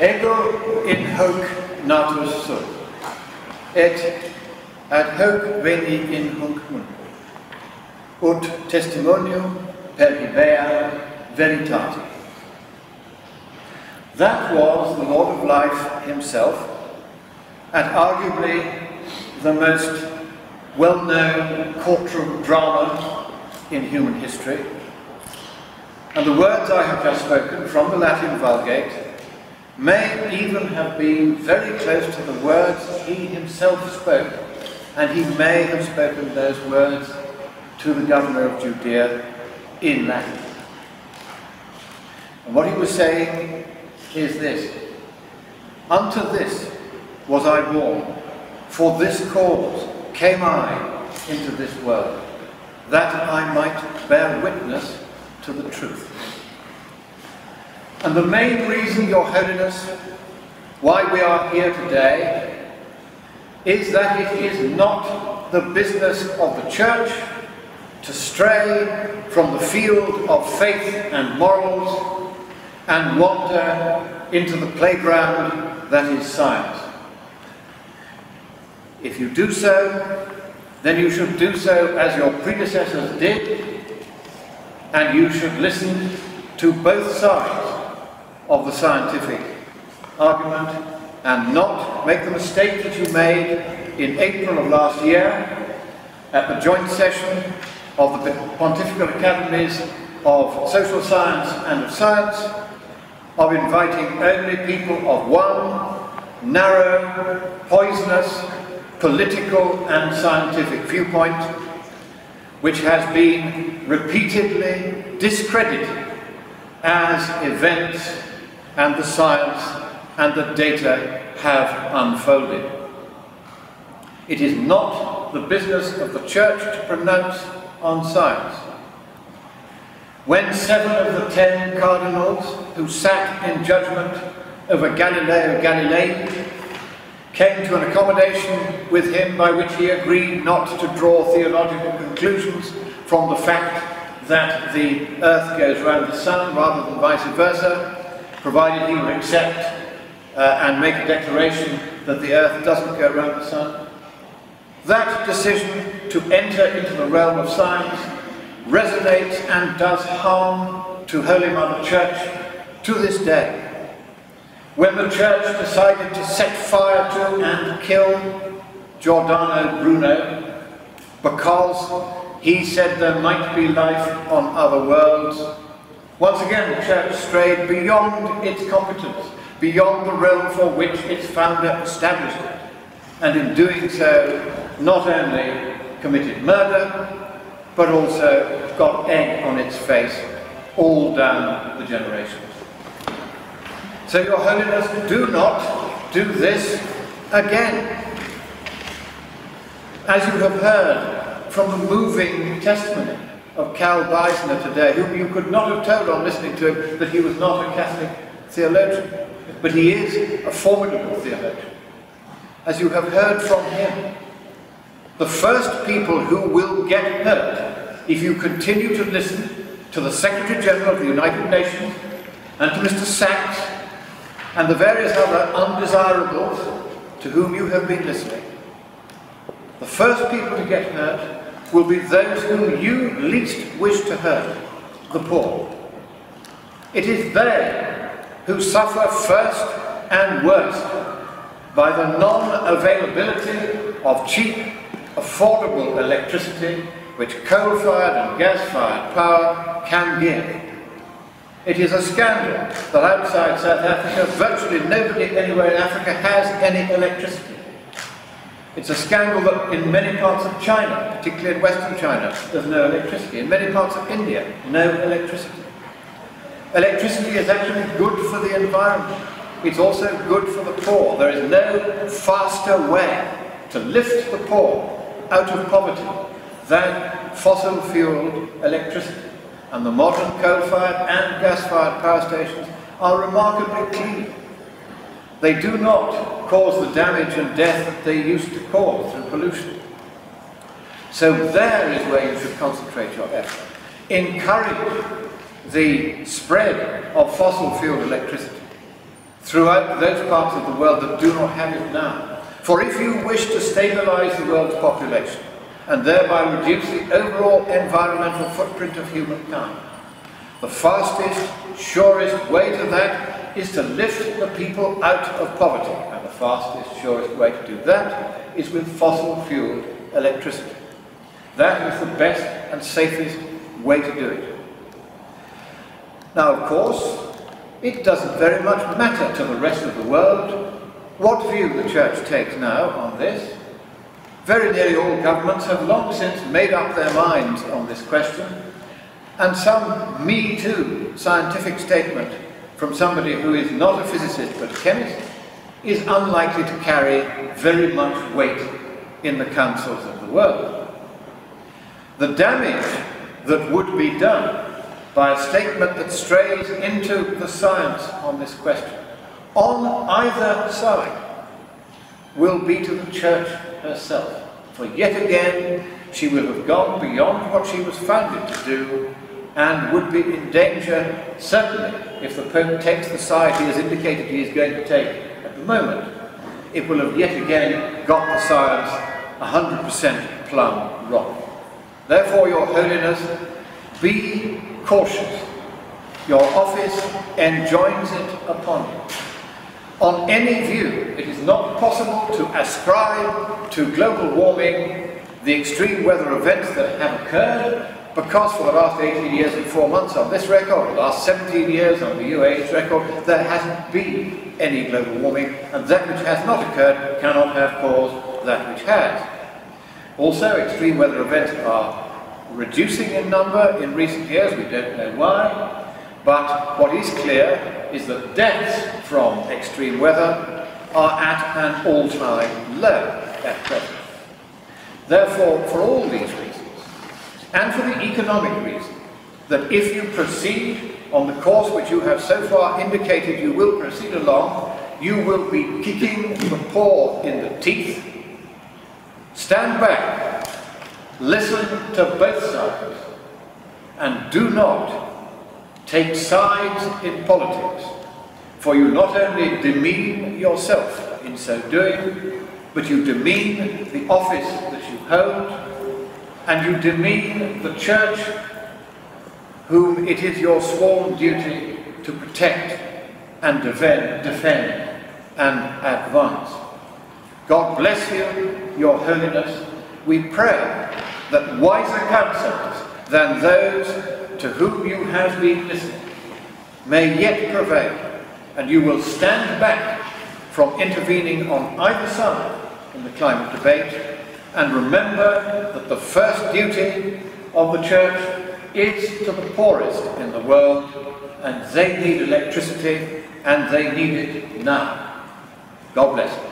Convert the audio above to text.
Ego in hoc natus sum, et ad hoc veni in hunc mundo, ut testimonium per Hebrea veritate. That was the Lord of Life himself, and arguably the most well-known courtroom drama in human history. And the words I have just spoken from the Latin Vulgate may even have been very close to the words he himself spoke, and he may have spoken those words to the governor of Judea in Latin. And what he was saying is this: unto this was I born, for this cause came I into this world, that I might bear witness to the truth. And the main reason, Your Holiness, why we are here today is that it is not the business of the Church to stray from the field of faith and morals and wander into the playground that is science. If you do so, then you should do so as your predecessors did, and you should listen to both sides of the scientific argument and not make the mistake that you made in April of last year at the joint session of the Pontifical Academies of Social Science and of Science, of inviting only people of one narrow, poisonous, political and scientific viewpoint, which has been repeatedly discredited as events and the science and the data have unfolded. It is not the business of the Church to pronounce on science. When 7 of the 10 cardinals who sat in judgment over Galileo Galilei came to an accommodation with him by which he agreed not to draw theological conclusions from the fact that the earth goes round the sun rather than vice versa, provided he would accept and make a declaration that the earth doesn't go round the sun. That decision to enter into the realm of science resonates and does harm to Holy Mother Church to this day. When the Church decided to set fire to and kill Giordano Bruno because he said there might be life on other worlds, once again the Church strayed beyond its competence, beyond the realm for which its founder established it, and in doing so not only committed murder, but also got egg on its face all down the generations. So, Your Holiness, do not do this again. As you have heard from the moving testimony of Cal Beisner today, whom you could not have told on listening to him that he was not a Catholic theologian, but he is a formidable theologian. As you have heard from him, the first people who will get hurt if you continue to listen to the Secretary General of the United Nations and to Mr. Sachs and the various other undesirables to whom you have been listening, the first people to get hurt will be those whom you least wish to hurt, the poor. It is they who suffer first and worst by the non-availability of cheap, affordable electricity which coal-fired and gas-fired power can give. It is a scandal that outside South Africa, virtually nobody anywhere in Africa has any electricity. It's a scandal that in many parts of China, particularly in Western China, there's no electricity. In many parts of India, no electricity. Electricity is actually good for the environment. It's also good for the poor. There is no faster way to lift the poor out of poverty than fossil-fueled electricity. And the modern coal-fired and gas-fired power stations are remarkably clean. They do not cause the damage and death that they used to cause through pollution. So there is where you should concentrate your effort. Encourage the spread of fossil-fueled electricity throughout those parts of the world that do not have it now. For if you wish to stabilize the world's population and thereby reduce the overall environmental footprint of humankind, the fastest, surest way to that is to lift the people out of poverty. And the fastest, surest way to do that is with fossil-fueled electricity. That is the best and safest way to do it. Now, of course, it doesn't very much matter to the rest of the world what view the Church takes now on this. Very nearly all governments have long since made up their minds on this question, and some Me Too scientific statement from somebody who is not a physicist but a chemist is unlikely to carry very much weight in the councils of the world. The damage that would be done by a statement that strays into the science on this question, on either side, will be to the Church herself. For yet again, she will have gone beyond what she was founded to do, and would be in danger, certainly, if the Pope takes the side he has indicated he is going to take at the moment. It will have yet again got the science 100% plumb wrong. Therefore, Your Holiness, be cautious. Your office enjoins it upon you. On any view, it is not possible to ascribe to global warming the extreme weather events that have occurred, because for the last 18 years and 4 months on this record, the last 17 years on the UAE's record, there hasn't been any global warming, and that which has not occurred cannot have caused that which has. Also, extreme weather events are reducing in number in recent years. We don't know why, but what is clear is that deaths from extreme weather are at an all-time low at present. Therefore, for all these reasons, and for the economic reason, that if you proceed on the course which you have so far indicated you will proceed along, you will be kicking the poor in the teeth. Stand back, listen to both sides, and do not take sides in politics, for you not only demean yourself in so doing, but you demean the office that you hold, and you demean the Church whom it is your sworn duty to protect and defend and advance. God bless you, Your Holiness. We pray that wiser counsellors than those to whom you have been listening may yet prevail, and you will stand back from intervening on either side in the climate debate, and remember that the first duty of the Church is to the poorest in the world, and they need electricity, and they need it now. God bless you.